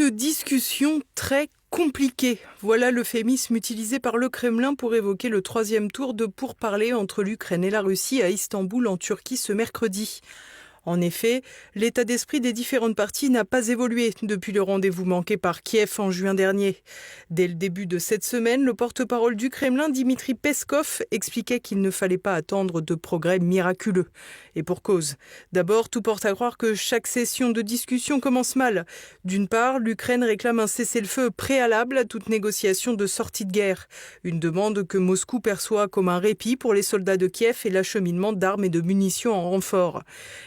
Une discussion très compliquée. Voilà l'euphémisme utilisé par le Kremlin pour évoquer le troisième tour de pourparlers entre l'Ukraine et la Russie à Istanbul en Turquie ce mercredi. En effet, l'état d'esprit des différentes parties n'a pas évolué depuis le rendez-vous manqué par Kiev en juin dernier. Dès le début de cette semaine, le porte-parole du Kremlin, Dmitri Peskov, expliquait qu'il ne fallait pas attendre de progrès miraculeux. Et pour cause. D'abord, tout porte à croire que chaque session de discussion commence mal. D'une part, l'Ukraine réclame un cessez-le-feu préalable à toute négociation de sortie de guerre. Une demande que Moscou perçoit comme un répit pour les soldats de Kiev et l'acheminement d'armes et de munitions en renfort.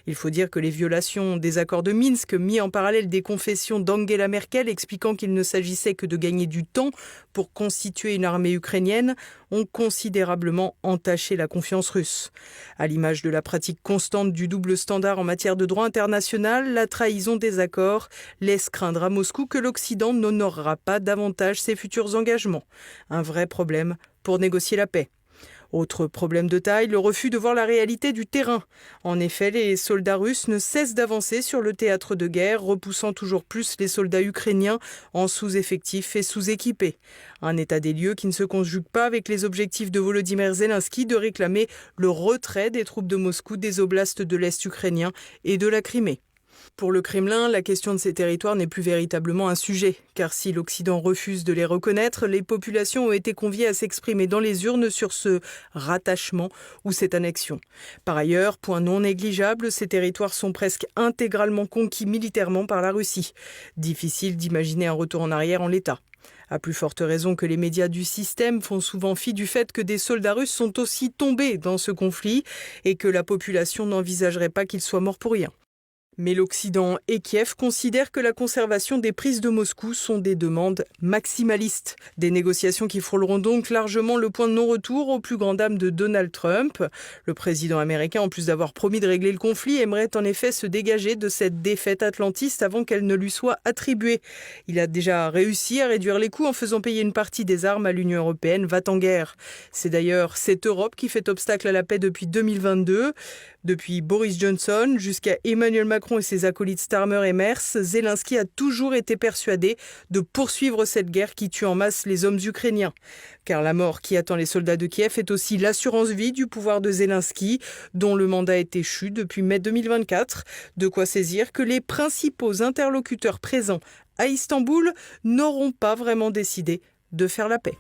Il faut dire que les violations des accords de Minsk, mis en parallèle des confessions d'Angela Merkel expliquant qu'il ne s'agissait que de gagner du temps pour constituer une armée ukrainienne, ont considérablement entaché la confiance russe. À l'image de la pratique constante du double standard en matière de droit international, la trahison des accords laisse craindre à Moscou que l'Occident n'honorera pas davantage ses futurs engagements. Un vrai problème pour négocier la paix. Autre problème de taille, le refus de voir la réalité du terrain. En effet, les soldats russes ne cessent d'avancer sur le théâtre de guerre, repoussant toujours plus les soldats ukrainiens en sous-effectifs et sous-équipés. Un état des lieux qui ne se conjugue pas avec les objectifs de Volodymyr Zelensky de réclamer le retrait des troupes de Moscou des oblasts de l'Est ukrainien et de la Crimée. Pour le Kremlin, la question de ces territoires n'est plus véritablement un sujet, car si l'Occident refuse de les reconnaître, les populations ont été conviées à s'exprimer dans les urnes sur ce rattachement ou cette annexion. Par ailleurs, point non négligeable, ces territoires sont presque intégralement conquis militairement par la Russie. Difficile d'imaginer un retour en arrière en l'état. À plus forte raison que les médias du système font souvent fi du fait que des soldats russes sont aussi tombés dans ce conflit et que la population n'envisagerait pas qu'ils soient morts pour rien. Mais l'Occident et Kiev considèrent que la conservation des prises de Moscou sont des demandes maximalistes. Des négociations qui frôleront donc largement le point de non-retour aux plus grandes dames de Donald Trump. Le président américain, en plus d'avoir promis de régler le conflit, aimerait en effet se dégager de cette défaite atlantiste avant qu'elle ne lui soit attribuée. Il a déjà réussi à réduire les coûts en faisant payer une partie des armes à l'Union européenne va-t-en-guerre. C'est d'ailleurs cette Europe qui fait obstacle à la paix depuis 2022. Depuis Boris Johnson jusqu'à Emmanuel Macron et ses acolytes Starmer et Merz, Zelensky a toujours été persuadé de poursuivre cette guerre qui tue en masse les hommes ukrainiens. Car la mort qui attend les soldats de Kiev est aussi l'assurance vie du pouvoir de Zelensky, dont le mandat est échu depuis mai 2024. De quoi saisir que les principaux interlocuteurs présents à Istanbul n'auront pas vraiment décidé de faire la paix.